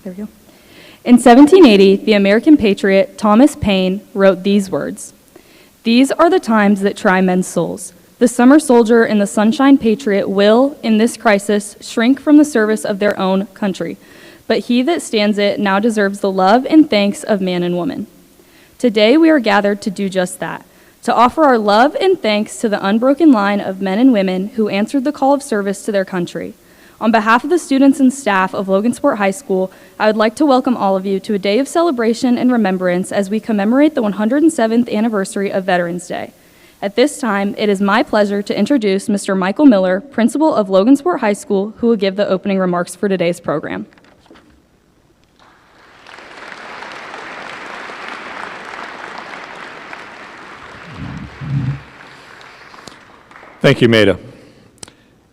There we go. In 1780, the American patriot Thomas Paine wrote these words: "These are the times that try men's souls. The summer soldier and the sunshine patriot will, in this crisis, shrink from the service of their own country. But he that stands it now deserves the love and thanks of man and woman." Today we are gathered to do just that, to offer our love and thanks to the unbroken line of men and women who answered the call of service to their country. On behalf of the students and staff of Logansport High School, I would like to welcome all of you to a day of celebration and remembrance as we commemorate the 107th anniversary of Veterans Day. At this time, it is my pleasure to introduce Mr. Michael Miller, principal of Logansport High School, who will give the opening remarks for today's program. Thank you, Maida.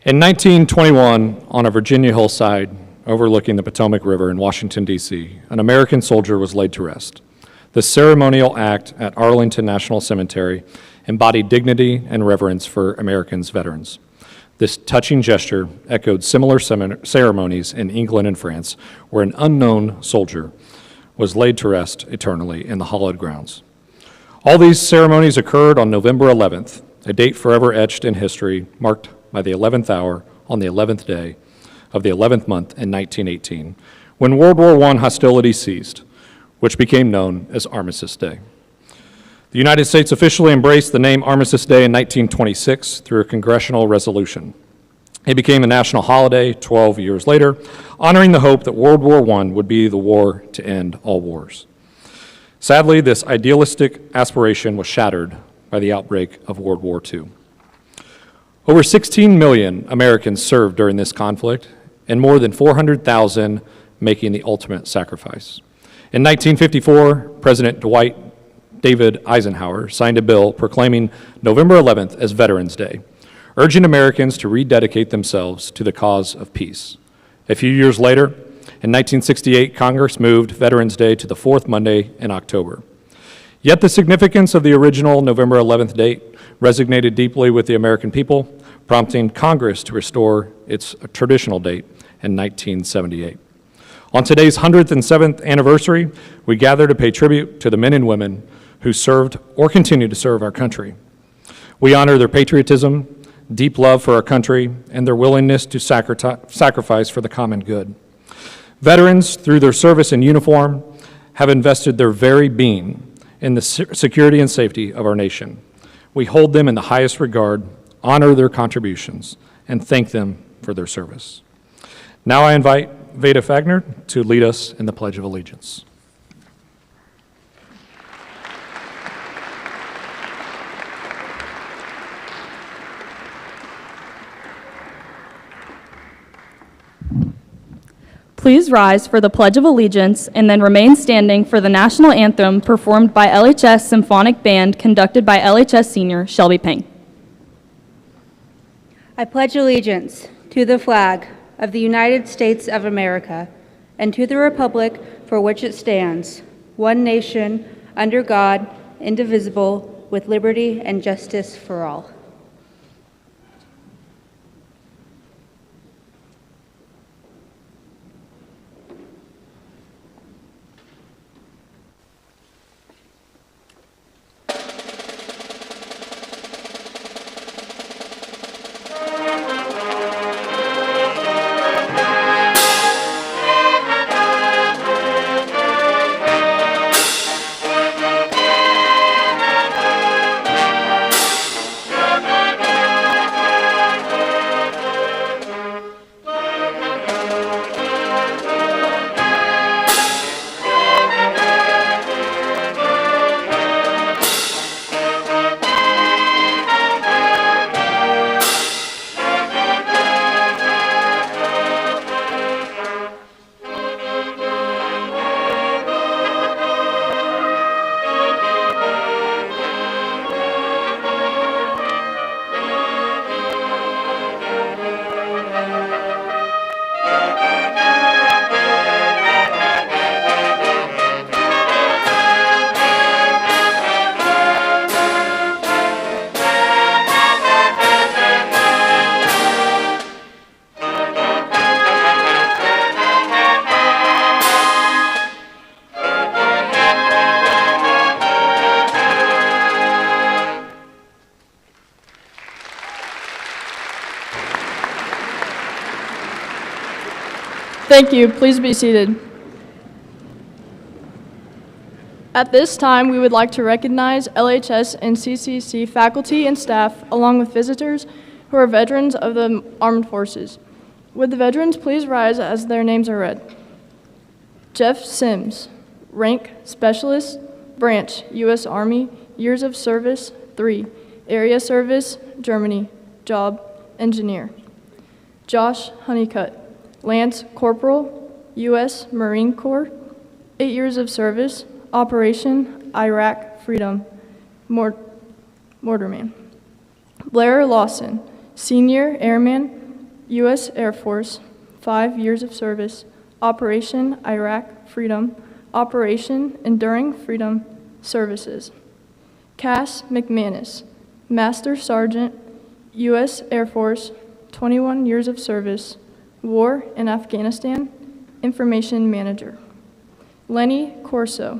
In 1921, on a Virginia hillside overlooking the Potomac River in Washington, D.C., an American soldier was laid to rest. The ceremonial act at Arlington National Cemetery embodied dignity and reverence for Americans' veterans. This touching gesture echoed similar ceremonies in England and France, where an unknown soldier was laid to rest eternally in the hallowed grounds. All these ceremonies occurred on November 11th, a date forever etched in history, marked by the 11th hour on the 11th day of the 11th month in 1918, when World War I hostilities ceased, which became known as Armistice Day. The United States officially embraced the name Armistice Day in 1926 through a congressional resolution. It became a national holiday 12 years later, honoring the hope that World War I would be the war to end all wars. Sadly, this idealistic aspiration was shattered by the outbreak of World War II. Over 16 million Americans served during this conflict, and more than 400,000 making the ultimate sacrifice. In 1954, President Dwight David Eisenhower signed a bill proclaiming November 11th as Veterans Day, urging Americans to rededicate themselves to the cause of peace. A few years later, in 1968, Congress moved Veterans Day to the fourth Monday in October. Yet the significance of the original November 11th date resonated deeply with the American people, prompting Congress to restore its traditional date in 1978. On today's 107th anniversary, we gather to pay tribute to the men and women who served or continue to serve our country. We honor their patriotism, deep love for our country, and their willingness to sacrifice for the common good. Veterans, through their service in uniform, have invested their very being in the security and safety of our nation. We hold them in the highest regard, honor their contributions, and thank them for their service. Now I invite Veda Fagner to lead us in the Pledge of Allegiance. Please rise for the Pledge of Allegiance and then remain standing for the national anthem performed by LHS Symphonic Band conducted by LHS Senior Shelby Payne. I pledge allegiance to the flag of the United States of America and to the republic for which it stands, one nation, under God, indivisible, with liberty and justice for all. Thank you. Please be seated. At this time, we would like to recognize LHS and CCC faculty and staff, along with visitors who are veterans of the Armed Forces. Would the veterans please rise as their names are read? Jeff Sims, rank Specialist, Branch, U.S. Army, years of service, 3, area service, Germany, job, engineer. Josh Honeycutt, Lance Corporal, U.S. Marine Corps, 8 years of service, Operation Iraq Freedom, Mortarman. Blair Lawson, Senior Airman, U.S. Air Force, 5 years of service, Operation Iraq Freedom, Operation Enduring Freedom Services. Cass McManus, Master Sergeant, U.S. Air Force, 21 years of service, War in Afghanistan, Information Manager. Lenny Corso,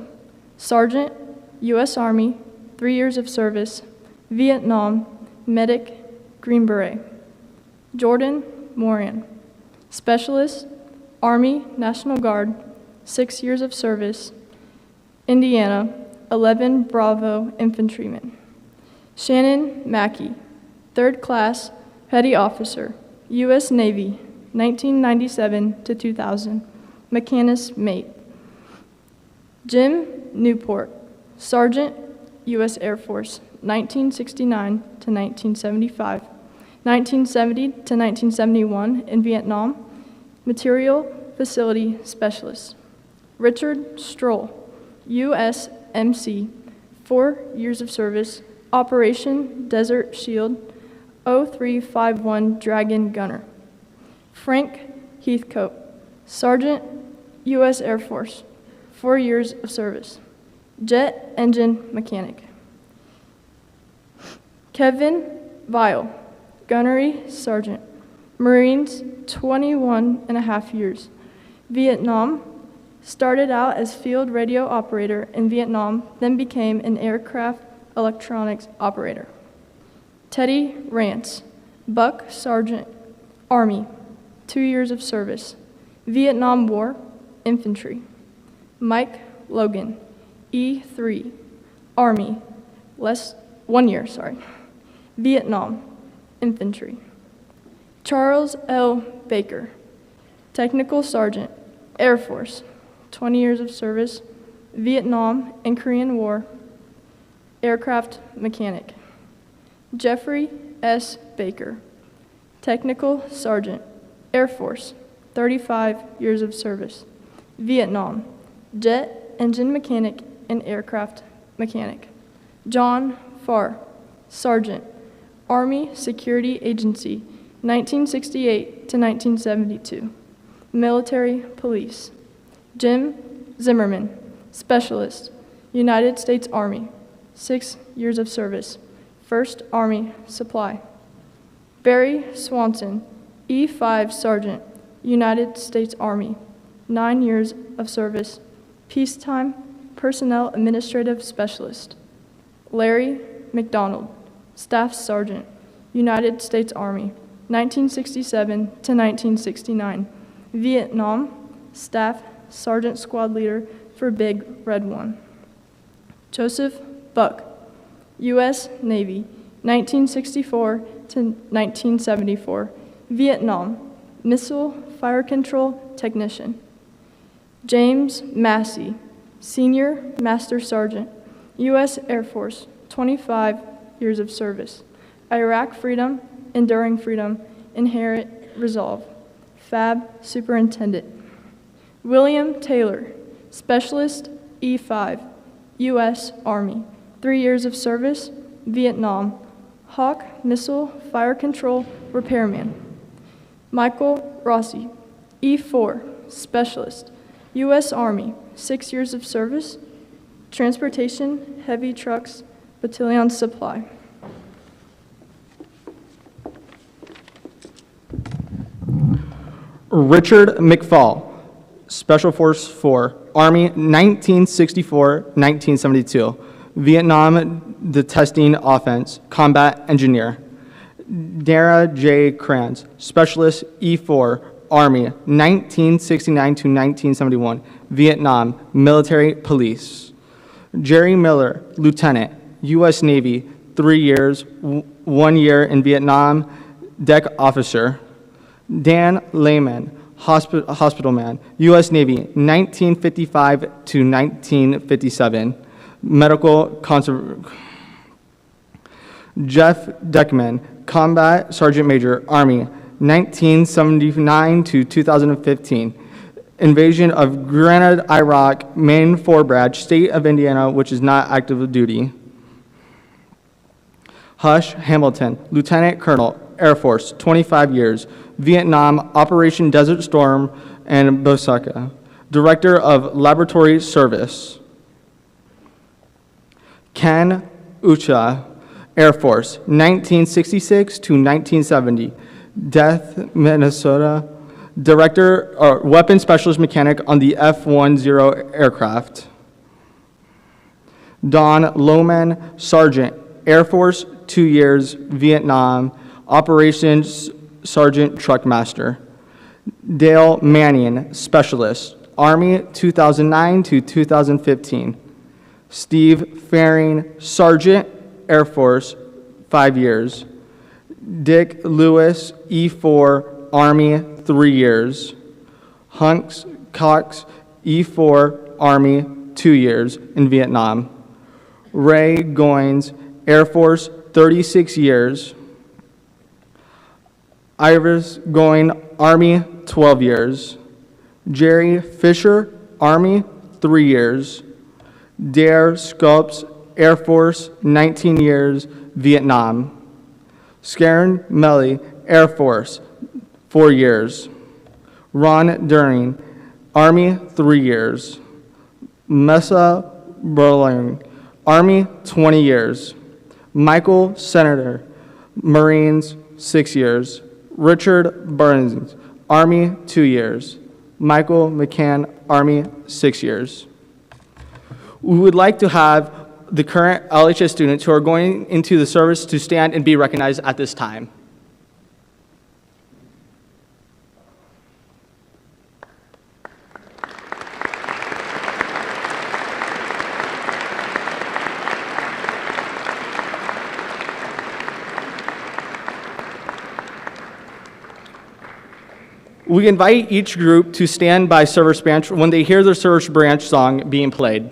Sergeant, U.S. Army, 3 years of service, Vietnam, Medic, Green Beret. Jordan Moran, Specialist, Army, National Guard, 6 years of service, Indiana, 11 Bravo Infantryman. Shannon Mackey, 3rd Class, Petty Officer, U.S. Navy, 1997 to 2000, Mechanist Mate. Jim Newport, Sergeant, U.S. Air Force, 1969 to 1975, 1970 to 1971 in Vietnam, Material Facility Specialist. Richard Stroll, USMC, 4 years of service, Operation Desert Shield, 0351 Dragon Gunner. Frank Heathcote, Sergeant, U.S. Air Force, 4 years of service, Jet Engine Mechanic. Kevin Vile, Gunnery Sergeant, Marines, 21 and a half years, Vietnam, started out as field radio operator in Vietnam, then became an aircraft electronics operator. Teddy Rance, Buck Sergeant, Army, 2 years of service, Vietnam War, infantry. Mike Logan, E3, Army, 1 year, Vietnam, infantry. Charles L. Baker, Technical Sergeant, Air Force, 20 years of service, Vietnam and Korean War, aircraft mechanic. Jeffrey S. Baker, Technical Sergeant, Air Force, 35 years of service, Vietnam, jet engine mechanic and aircraft mechanic. John Farr, Sergeant, Army Security Agency, 1968 to 1972, military police. Jim Zimmerman, Specialist, United States Army, 6 years of service, 1st Army Supply. Barry Swanson, E5 Sergeant, United States Army, 9 years of service, peacetime personnel administrative specialist. Larry McDonald, Staff Sergeant, United States Army, 1967 to 1969, Vietnam, Staff Sergeant Squad Leader for Big Red One. Joseph Buck, U.S. Navy, 1964 to 1974, Vietnam, Missile Fire Control Technician. James Massey, Senior Master Sergeant, U.S. Air Force, 25 years of service, Iraq Freedom, Enduring Freedom, Inherent Resolve, FAB Superintendent. William Taylor, Specialist, E5, U.S. Army, 3 years of service, Vietnam, Hawk Missile Fire Control Repairman. Michael Rossi, E4, Specialist, U.S. Army, 6 years of service, Transportation, Heavy Trucks, Battalion Supply. Richard McFall, Special Force 4, Army, 1964-1972, Vietnam, the Testing Offense, Combat Engineer. Dara J. Kranz, Specialist, E4, Army, 1969 to 1971, Vietnam, military police. Jerry Miller, Lieutenant, U.S. Navy, 3 years, 1 year in Vietnam, deck officer. Dan Lehman, hospital man, U.S. Navy, 1955 to 1957, medical conservator. Jeff Deckman, Combat Sergeant Major, Army, 1979 to 2015. Invasion of Grenada, Iraq, Main 4 branch, State of Indiana, which is not active duty. Hush Hamilton, Lieutenant Colonel, Air Force, 25 years, Vietnam, Operation Desert Storm and Bosaka. Director of Laboratory Service. Ken Ucha, Air Force, 1966 to 1970, Death, Minnesota. Director, Weapons Specialist Mechanic on the F-10 aircraft. Don Lohman, Sergeant, Air Force, 2 years, Vietnam, Operations Sergeant Truckmaster. Dale Manning, Specialist, Army, 2009 to 2015. Steve Faring, Sergeant, Air Force, 5 years. Dick Lewis, E4, Army, 3 years. Hunks Cox, E4, Army, 2 years in Vietnam. Ray Goins, Air Force, 36 years. Iris Goin, Army, 12 years. Jerry Fisher, Army, 3 years. Dare Sculpts, Air Force, 19 years, Vietnam. Skaren Melly, Air Force, 4 years. Ron During, Army, 3 years. Mesa Berling, Army, 20 years. Michael Senator, Marines, 6 years. Richard Burns, Army, 2 years. Michael McCann, Army, 6 years. We would like to have the current LHS students who are going into the service to stand and be recognized at this time. We invite each group to stand by service branch when they hear their service branch song being played.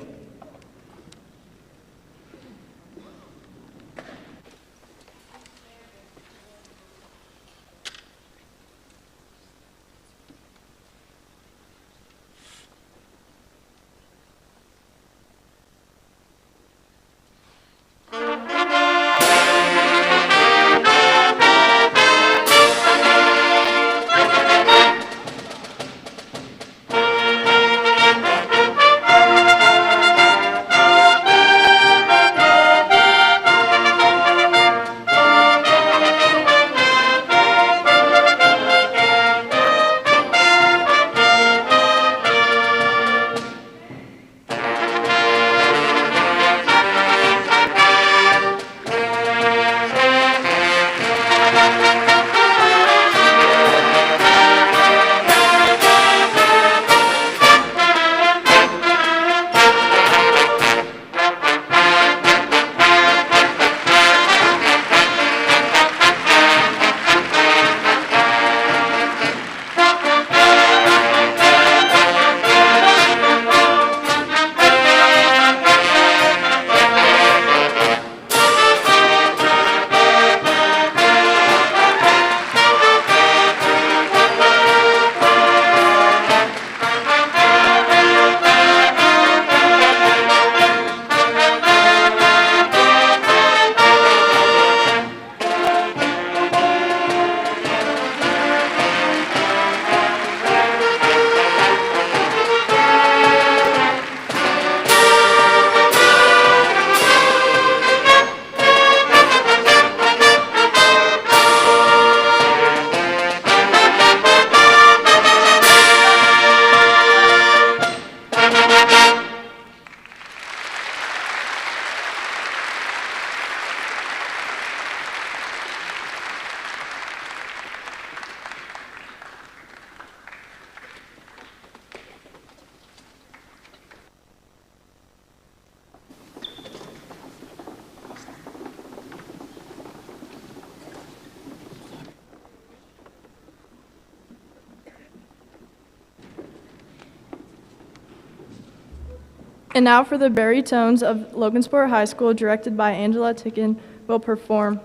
And now for the baritones of Logansport High School, directed by Angela Ticken, will perform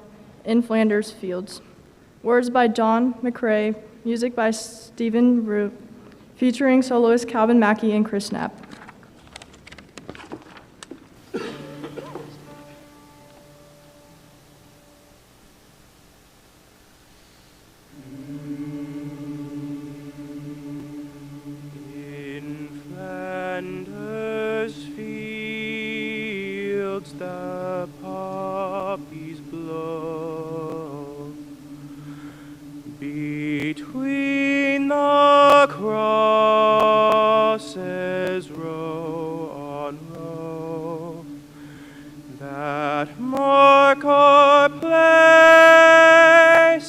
In Flanders Fields. Words by John McRae, music by Stephen Root, featuring soloists Calvin Mackey and Chris Knapp. In Flanders fields the poppies blow, between the crosses row on row, that mark our place,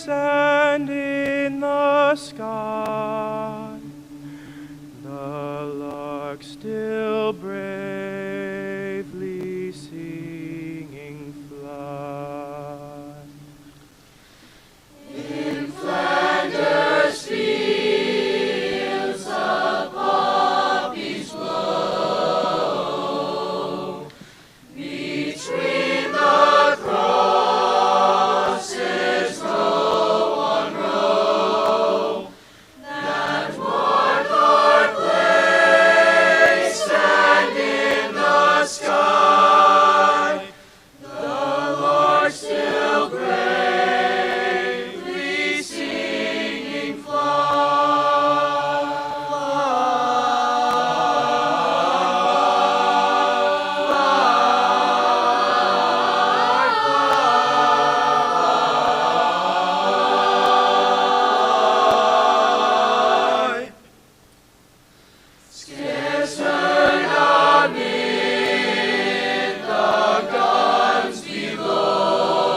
and in the sky the lark still bravely singing fly. In Flanders fields the poppies blow, between the crosses row on row, that mark our place, and in the sky the lark still bravely singing fly. Scarce heard amid the guns below,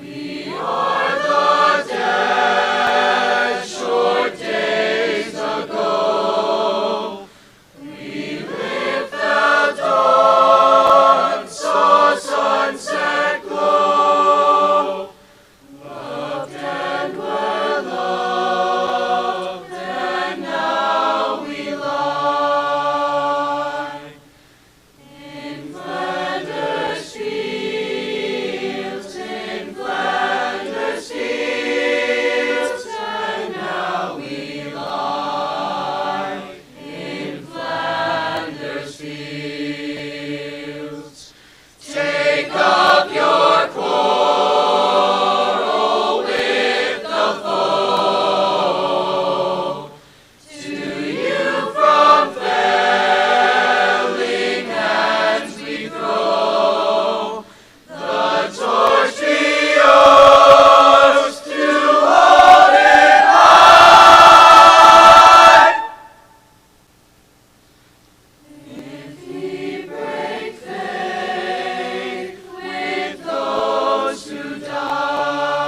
we are the dead, short days ago. We lived the dawn, saw sunset glow, loved and were loved, and now we lie in Flanders fields, in Flanders fields, and now we lie in Flanders fields. Take up your quarrel with the foe. To you from failing hands we throw the torch we yours to hold it high. If we break faith with those who die,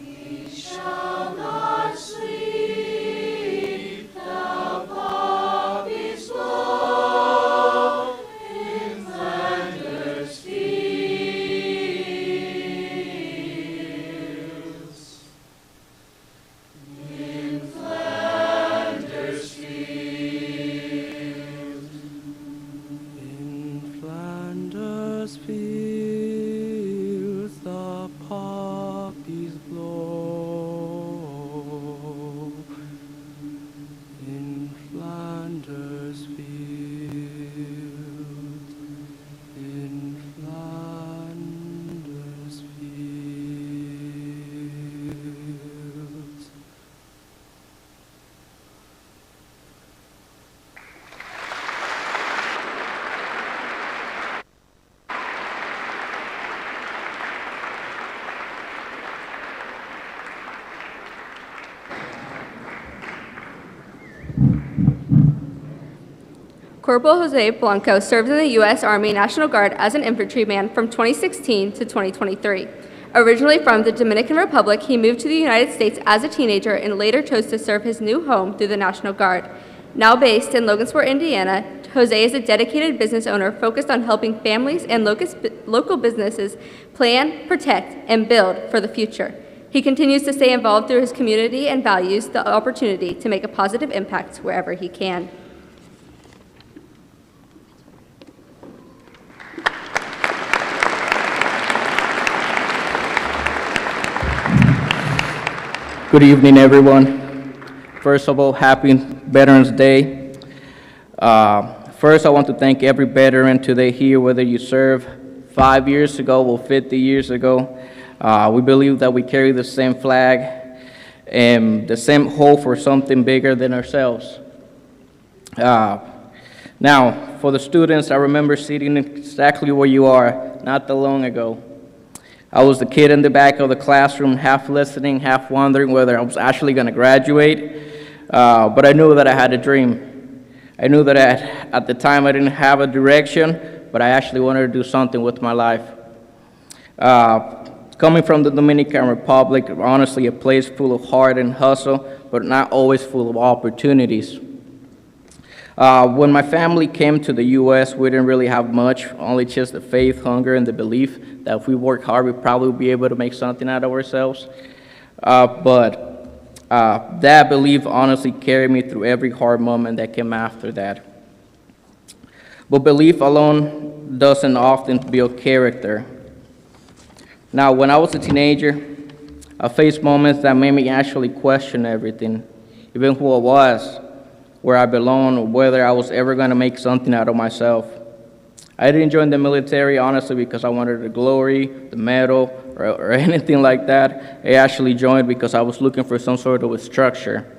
we shall not sleep, the poppies blow in Flanders fields. In Flanders fields. In Flanders fields the poppies blow. In Flanders fields. In Flanders fields. Corporal Jose Blanco served in the U.S. Army National Guard as an infantryman from 2016 to 2023. Originally from the Dominican Republic, he moved to the United States as a teenager and later chose to serve his new home through the National Guard. Now based in Logansport, Indiana, Jose is a dedicated business owner focused on helping families and local businesses plan, protect, and build for the future. He continues to stay involved through his community and values the opportunity to make a positive impact wherever he can. Good evening, everyone. First of all, happy Veterans Day. First, I want to thank every veteran today here, whether you served 5 years ago or 50 years ago. We believe that we carry the same flag and the same hope for something bigger than ourselves. Now, for the students, I remember sitting exactly where you are not that long ago. I was the kid in the back of the classroom, half listening, half wondering whether I was actually going to graduate, but I knew that I had a dream. I knew that at the time I didn't have a direction, but I actually wanted to do something with my life. Coming from the Dominican Republic, honestly a place full of heart and hustle, but not always full of opportunities. When my family came to the U.S., we didn't really have much, only just the faith, hunger, and the belief that if we work hard, we'd probably be able to make something out of ourselves. But that belief honestly carried me through every hard moment that came after that. But belief alone doesn't often build character. Now, when I was a teenager, I faced moments that made me actually question everything, even who I was, where I belong, or whether I was ever going to make something out of myself. I didn't join the military, honestly, because I wanted the glory, the medal, or anything like that. I actually joined because I was looking for some sort of a structure.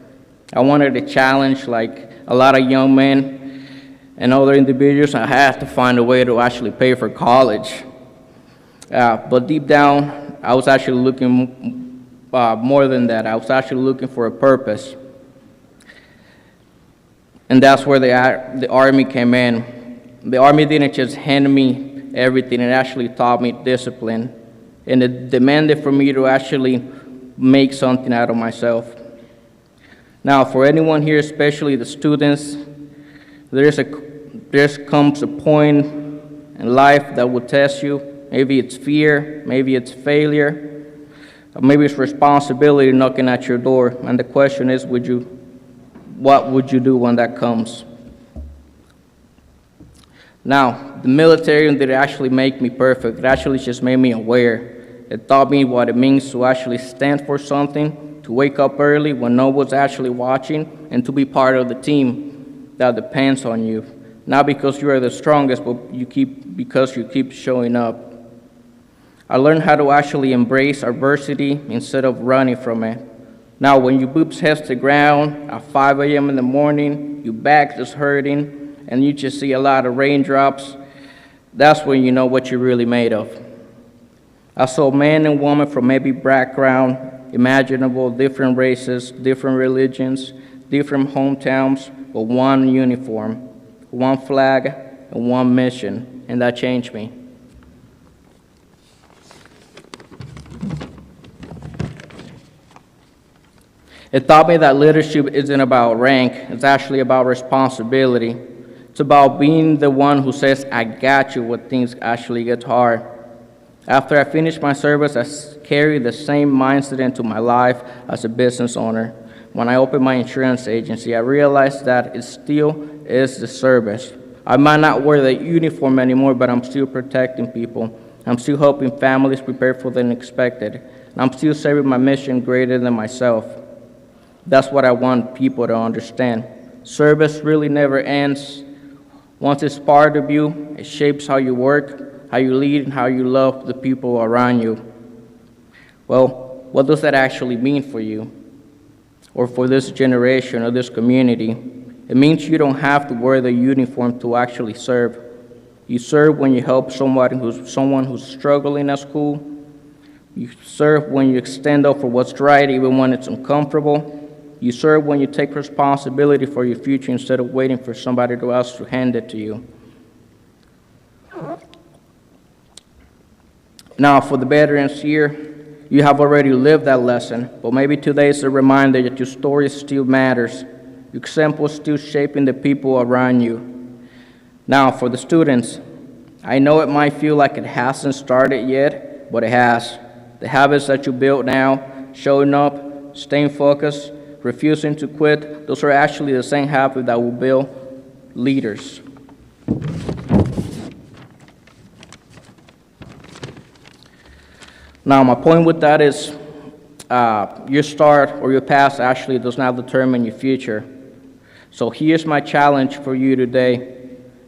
I wanted a challenge like a lot of young men and other individuals. I had to find a way to actually pay for college. But deep down, I was actually looking more than that. I was actually looking for a purpose. And that's where the Army came in. The Army didn't just hand me everything, it actually taught me discipline. And it demanded for me to actually make something out of myself. Now, for anyone here, especially the students, there comes a point in life that will test you. Maybe it's fear, maybe it's failure, or maybe it's responsibility knocking at your door. And the question is, what would you do when that comes? Now, the military didn't actually make me perfect. It actually just made me aware. It taught me what it means to actually stand for something, to wake up early when no one's actually watching, and to be part of the team that depends on you. Not because you are the strongest, but because you keep showing up. I learned how to actually embrace adversity instead of running from it. Now, when your boobs hits the ground at 5 a.m. in the morning, your back is hurting, and you just see a lot of raindrops, that's when you know what you're really made of. I saw men and women from every background imaginable, different races, different religions, different hometowns, but one uniform, one flag, and one mission, and that changed me. It taught me that leadership isn't about rank, it's actually about responsibility. It's about being the one who says, I got you when things actually get hard. After I finished my service, I carried the same mindset into my life as a business owner. When I opened my insurance agency, I realized that it still is the service. I might not wear the uniform anymore, but I'm still protecting people. I'm still helping families prepare for the unexpected. And I'm still serving my mission greater than myself. That's what I want people to understand. Service really never ends. Once it's part of you, it shapes how you work, how you lead, and how you love the people around you. Well, what does that actually mean for you? Or for this generation or this community? It means you don't have to wear the uniform to actually serve. You serve when you help someone who's struggling at school. You serve when you stand up for what's right, even when it's uncomfortable. You serve when you take responsibility for your future instead of waiting for somebody else to hand it to you. Now, for the veterans here, you have already lived that lesson, but maybe today is a reminder that your story still matters. Your example is still shaping the people around you. Now, for the students, I know it might feel like it hasn't started yet, but it has. The habits that you build now, showing up, staying focused, refusing to quit, those are actually the same habits that will build leaders. Now, my point with that is your start or your past actually does not determine your future. So here's my challenge for you today.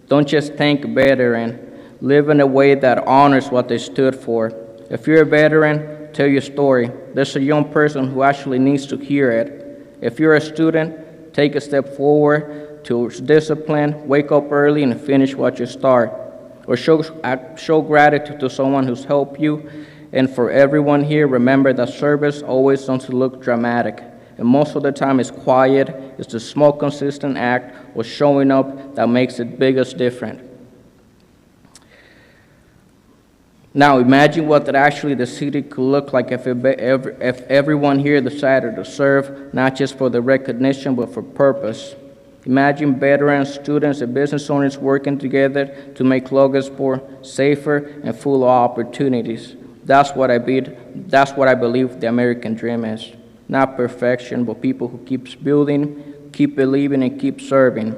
Don't just think veteran. Live in a way that honors what they stood for. If you're a veteran, tell your story. There's a young person who actually needs to hear it. If you're a student, take a step forward towards discipline, wake up early, and finish what you start. Or show gratitude to someone who's helped you. And for everyone here, remember that service always doesn't look dramatic. And most of the time it's quiet. It's the small, consistent act of showing up that makes the biggest difference. Now imagine what that actually the city could look like if everyone here decided to serve, not just for the recognition, but for purpose. Imagine veterans, students, and business owners working together to make Logansport safer and full of opportunities. That's what I believe the American dream is. Not perfection, but people who keep building, keep believing, and keep serving.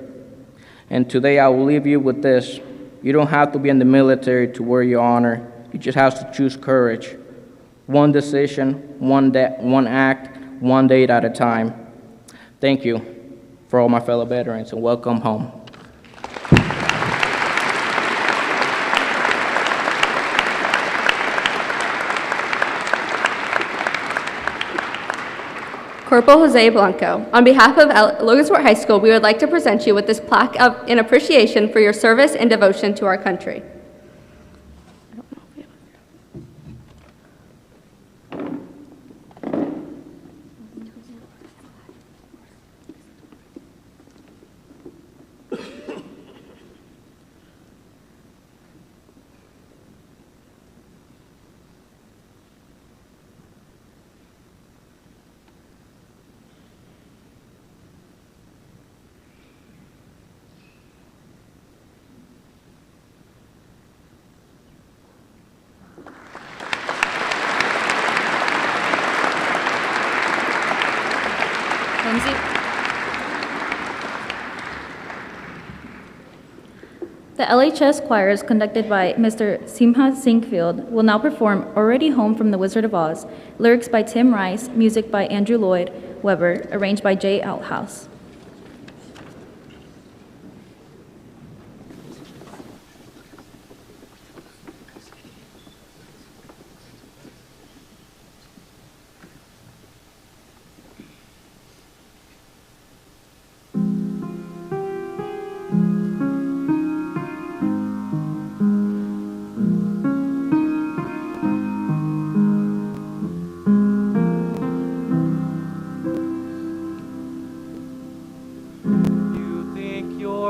And today I will leave you with this. You don't have to be in the military to wear your honor. You just have to choose courage. One decision, one act, one day at a time. Thank you for all my fellow veterans, and welcome home. Corporal Jose Blanco, on behalf of Logansport High School, we would like to present you with this plaque in appreciation for your service and devotion to our country. The LHS choirs, conducted by Mr. Simha Singhfield, will now perform Already Home from the Wizard of Oz, lyrics by Tim Rice, music by Andrew Lloyd Webber, arranged by Jay Outhouse.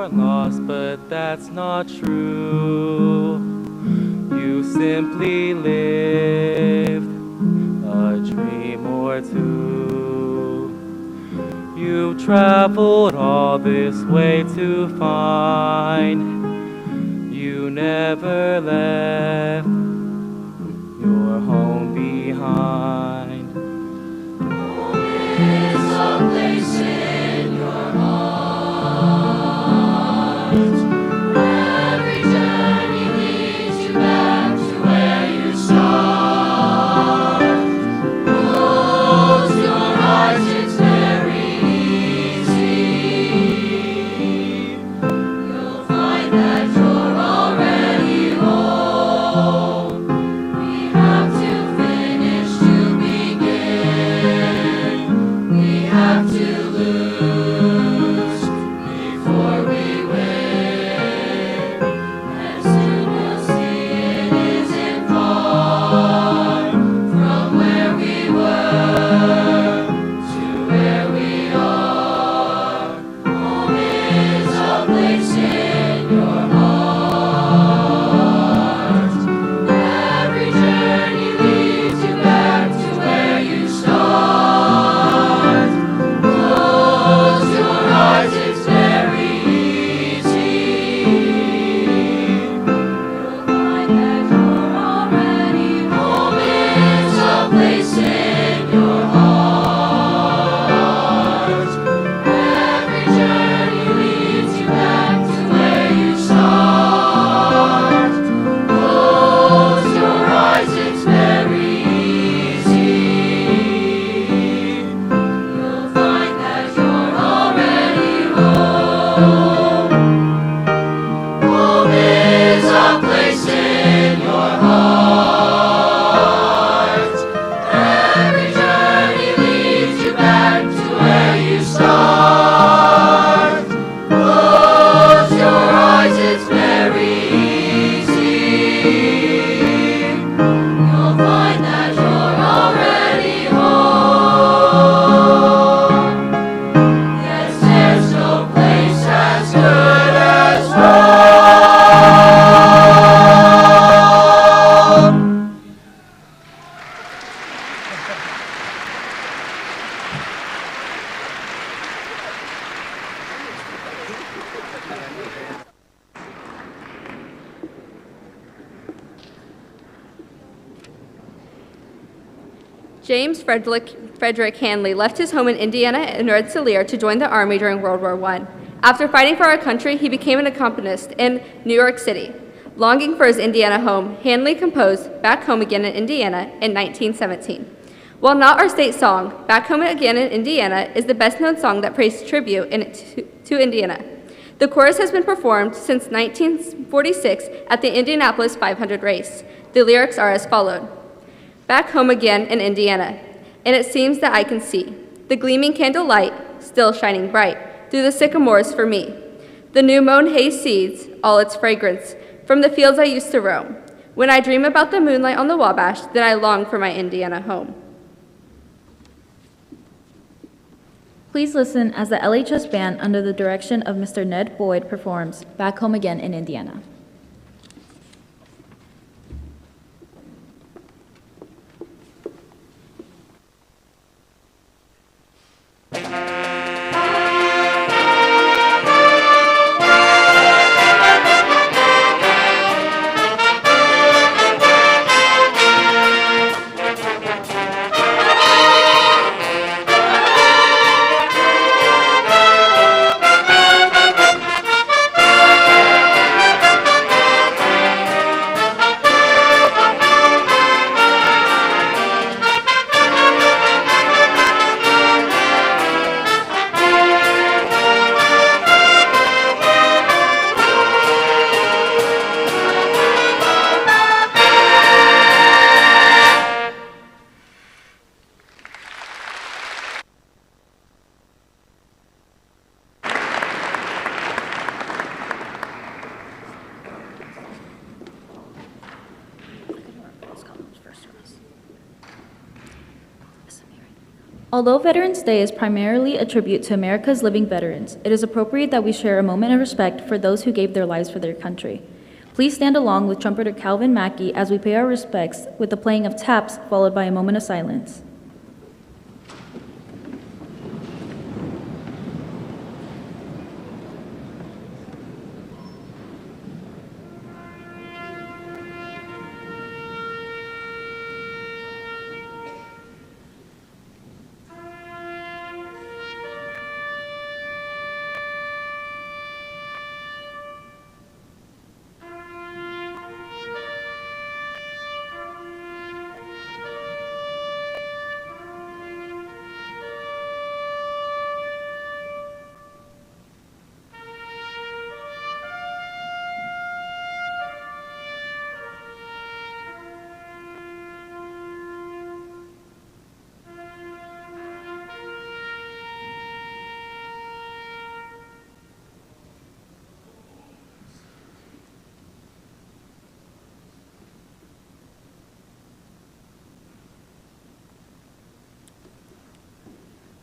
Lost, but that's not true. You simply lived a dream or two. You traveled all this way to find you never left your home behind. There's a place in your heart. Every journey leads you back to where you start. Close your eyes, it's very easy. You'll find that you're already home. We have to James Frederick Hanley left his home in Indiana and Rensselaer to join the Army during World War I. After fighting for our country, he became an accompanist in New York City. Longing for his Indiana home, Hanley composed Back Home Again in Indiana in 1917. While not our state song, Back Home Again in Indiana is the best-known song that pays tribute to Indiana. The chorus has been performed since 1946 at the Indianapolis 500 race. The lyrics are as followed. Back home again in Indiana, and it seems that I can see the gleaming candle light still shining bright through the sycamores for me. The new mown hay seeds all its fragrance from the fields I used to roam. When I dream about the moonlight on the Wabash, then I long for my Indiana home. Please listen as the LHS band under the direction of Mr. Ned Boyd performs Back Home Again in Indiana. Although Veterans Day is primarily a tribute to America's living veterans, it is appropriate that we share a moment of respect for those who gave their lives for their country. Please stand along with trumpeter Calvin Mackey as we pay our respects with the playing of taps followed by a moment of silence.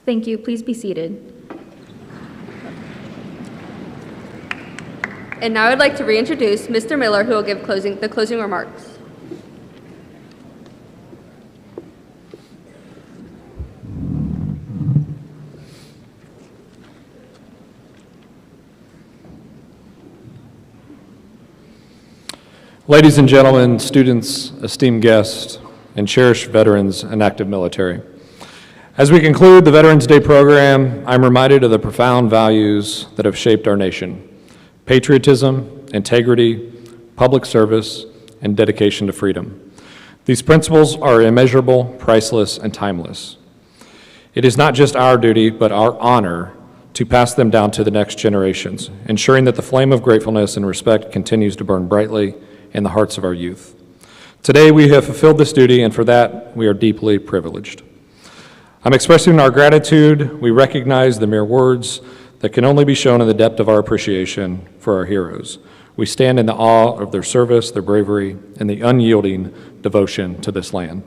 Thank you. Please be seated. And now I'd like to reintroduce Mr. Miller, who will give the closing remarks. Ladies and gentlemen, students, esteemed guests, and cherished veterans and active military. As we conclude the Veterans Day program, I'm reminded of the profound values that have shaped our nation: patriotism, integrity, public service, and dedication to freedom. These principles are immeasurable, priceless, and timeless. It is not just our duty, but our honor to pass them down to the next generations, ensuring that the flame of gratefulness and respect continues to burn brightly in the hearts of our youth. Today, we have fulfilled this duty, and for that, we are deeply privileged. I'm expressing our gratitude. We recognize the mere words that can only be shown in the depth of our appreciation for our heroes. We stand in the awe of their service, their bravery, and the unyielding devotion to this land.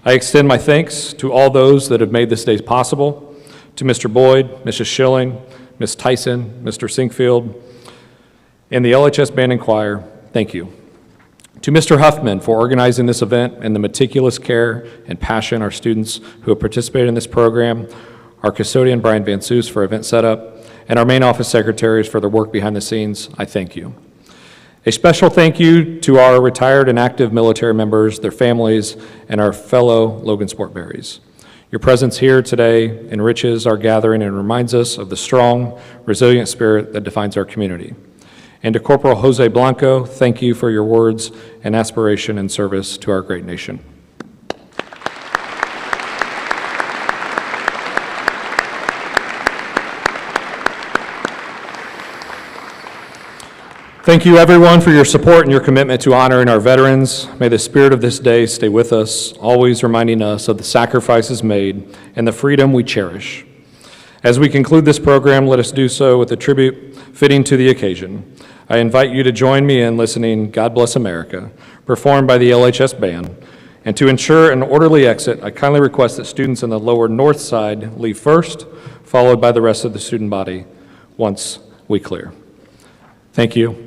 I extend my thanks to all those that have made this day possible, to Mr. Boyd, Mrs. Schilling, Ms. Tyson, Mr. Sinkfield, and the LHS Band and Choir. Thank you. To Mr. Huffman for organizing this event and the meticulous care and passion our students who have participated in this program, our custodian Brian Van Soos for event setup, and our main office secretaries for their work behind the scenes, I thank you. A special thank you to our retired and active military members, their families, and our fellow Logansport Berries. Your presence here today enriches our gathering and reminds us of the strong, resilient spirit that defines our community. And to Corporal Jose Blanco, thank you for your words and aspiration and service to our great nation. Thank you, everyone, for your support and your commitment to honoring our veterans. May the spirit of this day stay with us, always reminding us of the sacrifices made and the freedom we cherish. As we conclude this program, let us do so with a tribute fitting to the occasion. I invite you to join me in listening God Bless America, performed by the LHS Band. And to ensure an orderly exit, I kindly request that students in the lower north side leave first, followed by the rest of the student body once we clear. Thank you.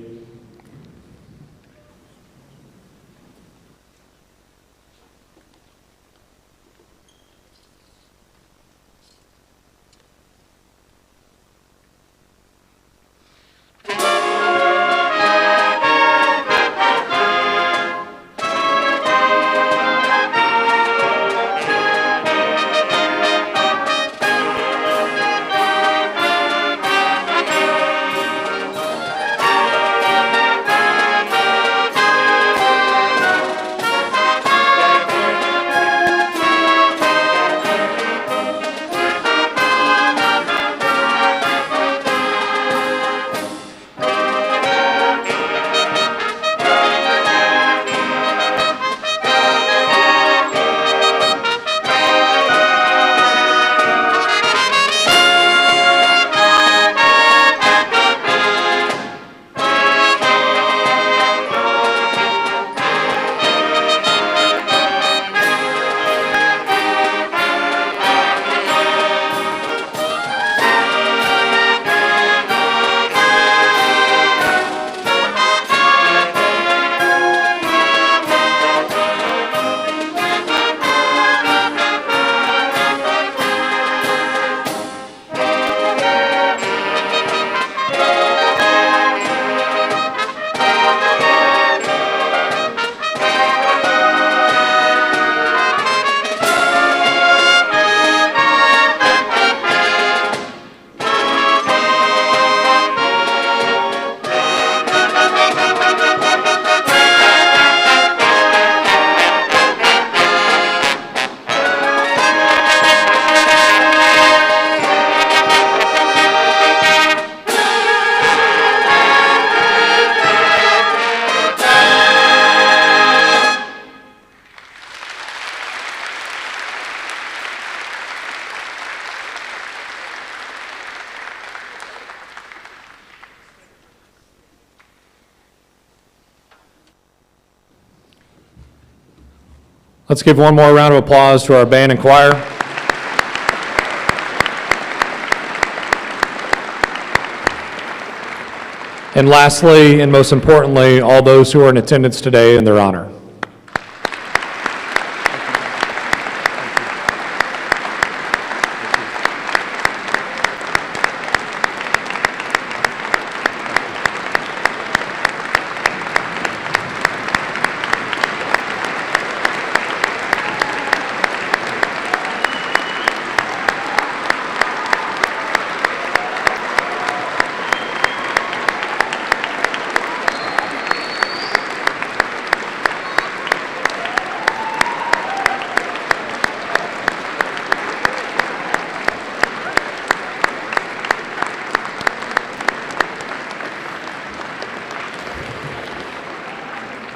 Let's give one more round of applause to our band and choir. And lastly, and most importantly, all those who are in attendance today in their honor.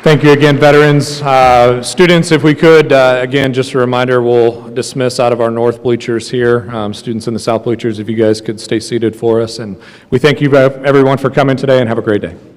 Thank you again, veterans. Students, if we could, again, just a reminder, we'll dismiss out of our north bleachers here. Students in the south bleachers, if you guys could stay seated for us. And we thank you everyone for coming today, and have a great day.